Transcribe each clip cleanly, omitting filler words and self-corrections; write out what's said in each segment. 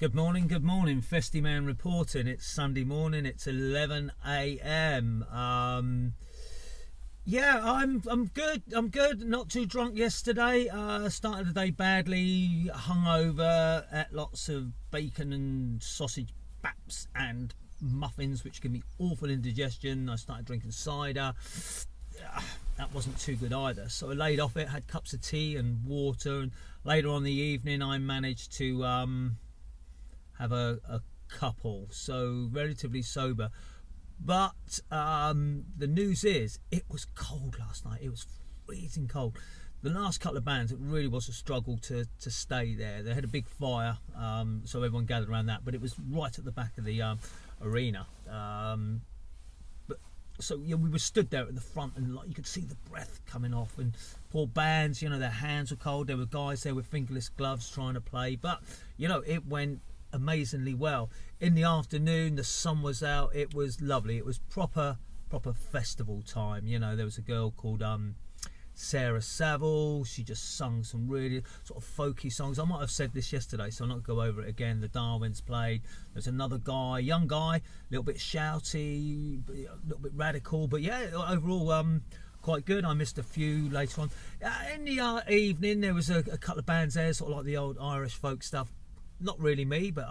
Good morning, Festie Man reporting. It's Sunday morning, it's 11 a.m. Yeah, I'm good. Not too drunk yesterday. Started the day badly, hungover, ate lots of bacon and sausage baps and muffins, which give me awful indigestion. I started drinking cider. That wasn't too good either. So I laid off it, had cups of tea and water, and later on in the evening I managed to have a couple, so relatively sober. But the news is, it was cold last night. It was freezing cold. The last couple of bands, it really was a struggle to stay there. They had a big fire, so everyone gathered around that, but it was right at the back of the arena. So yeah, we were stood there at the front, and like you could see the breath coming off. And poor bands, their hands were cold. There were guys there with fingerless gloves trying to play, but it went amazingly well. In the afternoon, the sun was out. It was lovely. It was proper festival time. There was a girl called Sarah Saville. She just sung some really sort of folky songs. I might have said this yesterday, so I'll not go over it again. The Darwins played. There's another guy, young guy, a little bit shouty, a little bit radical, but yeah, overall quite good. I missed a few later on. In the evening, there was a couple of bands there, sort of like the old Irish folk stuff. Not really me, but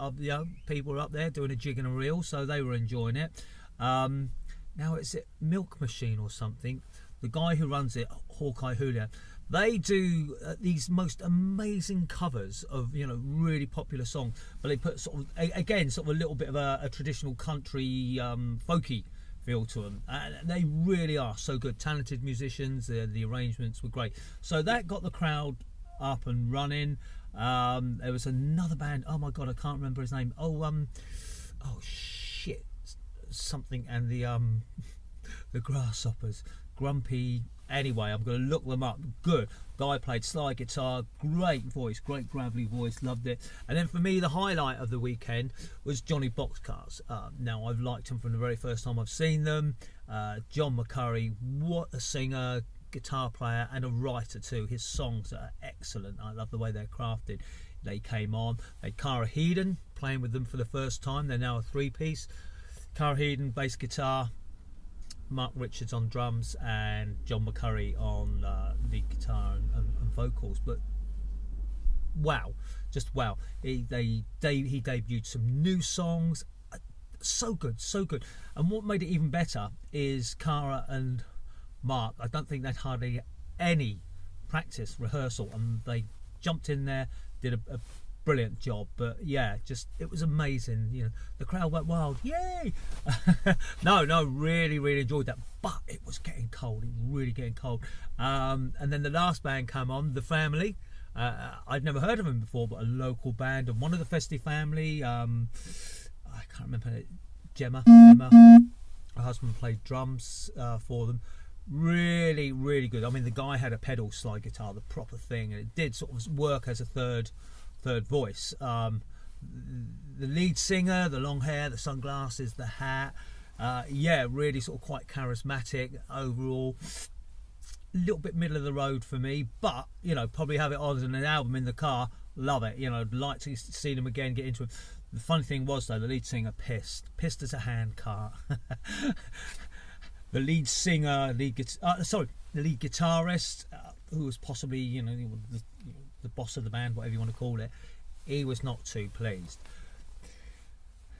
people were up there doing a jig and a reel, so they were enjoying it. Now it's a Milk Machine or something. The guy who runs it, Hawkeye Julia, they do these most amazing covers of really popular songs, but they put sort of a little bit of a traditional country folky feel to them, and they really are so good. Talented musicians. The arrangements were great, so that got the crowd up and running. There was another band, oh my god, I can't remember his name. Something and the Grasshoppers, Grumpy. Anyway, I'm going to look them up. Good guy, played slide guitar, great voice, great gravelly voice, loved it. And then for me, the highlight of the weekend was Johnny Boxcars. Now I've liked him from the very first time I've seen them. John McCurry, what a singer, guitar player, and a writer too. His songs are excellent. I love the way they're crafted. They came on. They had Cara Heeden playing with them for the first time. They're now a three-piece. Cara Heeden bass guitar, Mark Richards on drums, and John McCurry on lead guitar and vocals. But wow, just wow. He debuted some new songs. So good. And what made it even better is Cara and Mark, I don't think they'd hardly any practice rehearsal, and they jumped in there, did a brilliant job. But yeah, it was amazing. The crowd went wild. Yay! no, really enjoyed that. But it was getting cold. It was really getting cold. And then the last band came on, The Family. I'd never heard of them before, but a local band, and one of the Festie family. I can't remember it. Emma. Her husband played drums for them. Really good. I mean, the guy had a pedal slide guitar, the proper thing, and it did sort of work as a third voice. The lead singer, the long hair, the sunglasses, the hat, really sort of quite charismatic overall. A little bit middle of the road for me, but probably have it on as an album in the car. Love it. I'd like to see them again, get into it. The funny thing was though, the lead singer pissed as a hand cart. The lead singer, the lead guitarist, who was possibly, the boss of the band, whatever you want to call it, he was not too pleased.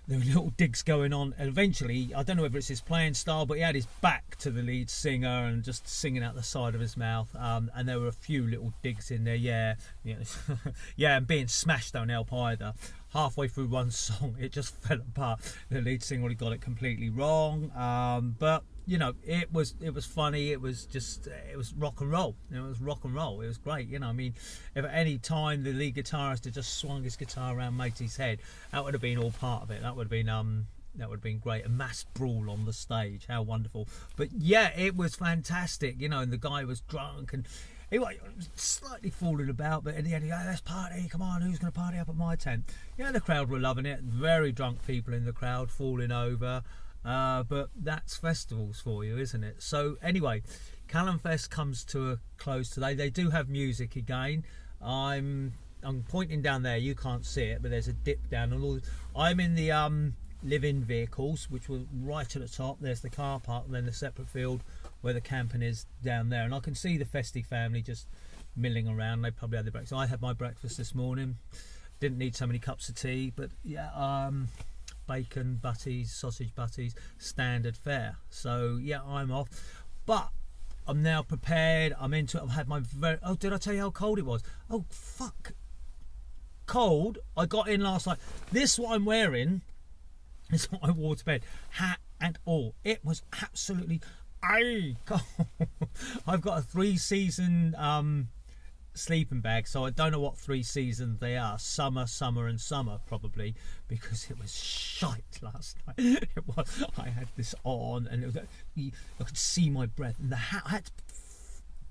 There were little digs going on, and eventually, I don't know whether it's his playing style, but he had his back to the lead singer and just singing out the side of his mouth. And there were a few little digs in there, and being smashed don't help either. Halfway through one song, it just fell apart. The lead singer had got it completely wrong, but it was funny. It was rock and roll. It was rock and roll. It was great. I mean, if at any time the lead guitarist had just swung his guitar around Matey's head, that would have been all part of it. That would have been great. A mass brawl on the stage. How wonderful. But yeah, it was fantastic. And the guy was drunk and he was slightly falling about, but in the end, let's party, come on, who's going to party up at my tent? The crowd were loving it. Very drunk people in the crowd, falling over. But that's festivals for you, isn't it? So anyway, Calanfest comes to a close today. They do have music again. I'm I'm pointing down there. You can't see it, but there's a dip down. And all. I'm in the live-in vehicles, which were right at the top. There's the car park, and then the separate field where the camping is down there. And I can see the Festie family just milling around. They probably had their breakfast. I had my breakfast this morning. Didn't need so many cups of tea, but yeah, bacon butties, sausage butties, standard fare. So yeah, I'm off, but I'm now prepared. I'm into it. I've had my oh, did I tell you how cold it was? Oh fuck, cold. I got in last night. This what I'm wearing is what I wore to bed, hat and all. It was absolutely cold. I've got a 3-season sleeping bag, so I don't know what 3 seasons they are. Summer and summer probably, because it was shite last night. It was. I had this on, and it was, I could see my breath, and the hat. I had to,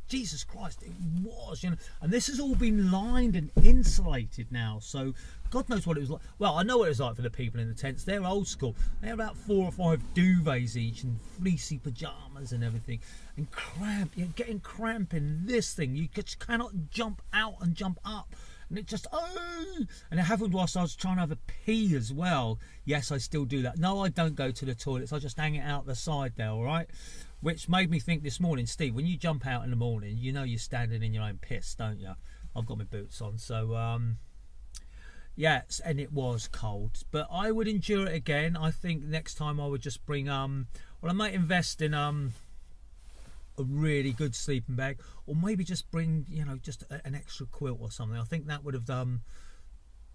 Jesus Christ, it was, you know. And this has all been lined and insulated now, so God knows what it was like. Well, I know what it was like for the people in the tents. They're old school. They have about 4 or 5 duvets each and fleecy pajamas and everything. And cramp, you're getting cramp in this thing. You just cannot jump out and jump up. And it just, and it happened whilst I was trying to have a pee as well. Yes, I still do that. No, I don't go to the toilets. I just hang it out the side there, all right? Which made me think this morning, Steve, when you jump out in the morning, you know you're standing in your own piss, don't you? I've got my boots on, so yes, and it was cold, but I would endure it again. I think next time I would just bring well, I might invest in a really good sleeping bag, or maybe just bring, you know, just an extra quilt or something. I think that would have done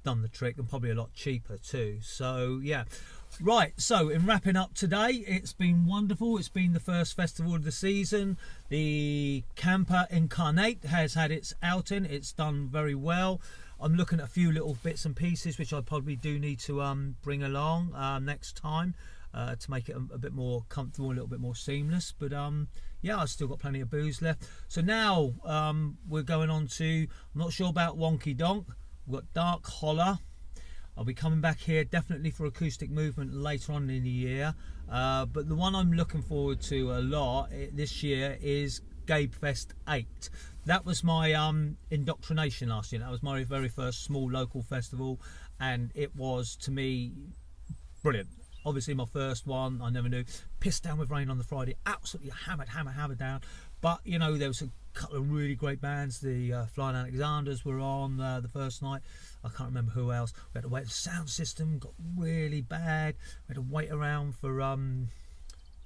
the trick, and probably a lot cheaper too. So yeah, right, so in wrapping up today, it's been wonderful. It's been the first festival of the season. The camper Incarnate has had its outing. It's done very well. I'm looking at a few little bits and pieces which I probably do need to bring along next time to make it a bit more comfortable, a little bit more seamless. But yeah, I've still got plenty of booze left. So now we're going on to, I'm not sure about Wonky Donk. We've got Dark Holler. I'll be coming back here definitely for Acoustic Movement later on in the year. But the one I'm looking forward to a lot this year is Gabefest 8. That was my indoctrination last year. That was my very first small local festival, and it was, to me, brilliant. Obviously my first one, I never knew. Pissed down with rain on the Friday, absolutely hammered down. But you know, there was a couple of really great bands. The Flying Alexanders were on the first night. I can't remember who else. We had to wait. The sound system got really bad. We had to wait around for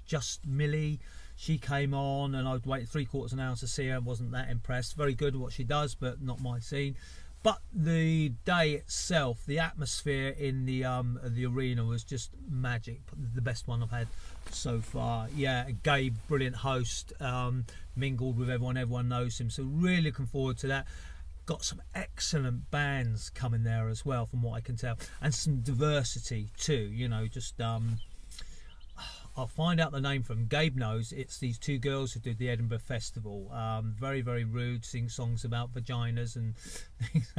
Just Millie. She came on, and I'd wait 3/4 an hour to see her. Wasn't that impressed. Very good at what she does, but not my scene. But the day itself, the atmosphere in the arena was just magic. The best one I've had so far. Yeah, Gabe, brilliant host, mingled with everyone. Everyone knows him. So really looking forward to that. Got some excellent bands coming there as well, from what I can tell, and some diversity too. You know, just I'll find out the name from Gabe knows. It's these 2 girls who did the Edinburgh Festival. Very, very rude, sing songs about vaginas and things.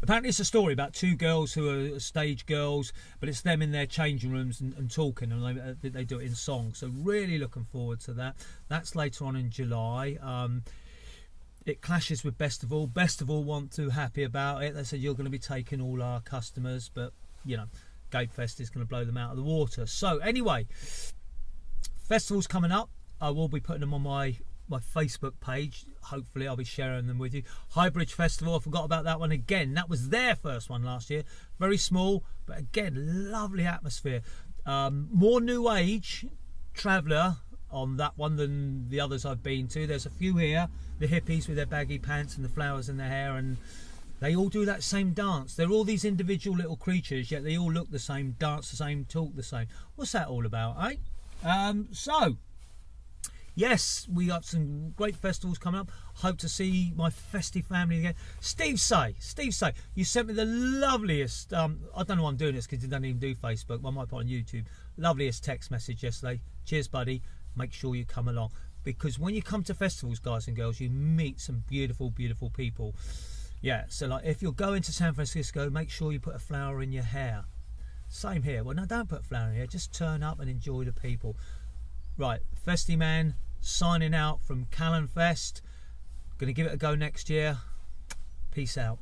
Apparently it's a story about 2 girls who are stage girls, but it's them in their changing rooms and talking, and they do it in songs. So really looking forward to that. That's later on in July. It clashes with Best of All. Best of All want to happy about it. They said you're going to be taking all our customers, but you know, Gabefest is going to blow them out of the water. So anyway, festivals coming up. I will be putting them on my Facebook page. Hopefully I'll be sharing them with you. Highbridge Festival, I forgot about that one again. That was their first one last year. Very small, but again, lovely atmosphere. More new age traveller on that one than the others I've been to. There's a few here, the hippies with their baggy pants and the flowers in their hair, and they all do that same dance. They're all these individual little creatures, yet they all look the same, dance the same, talk the same. What's that all about, eh? So, yes, we got some great festivals coming up. Hope to see my Festie family again. Steve Say, you sent me the loveliest, I don't know why I'm doing this because you don't even do Facebook, but I might put on YouTube. Loveliest text message yesterday. Cheers, buddy. Make sure you come along. Because when you come to festivals, guys and girls, you meet some beautiful, beautiful people. Yeah, so like if you're going to San Francisco, make sure you put a flower in your hair. Same here. Well, no, don't put a flower in your hair. Just turn up and enjoy the people. Right, Festie Man signing out from Calanfest. Going to give it a go next year. Peace out.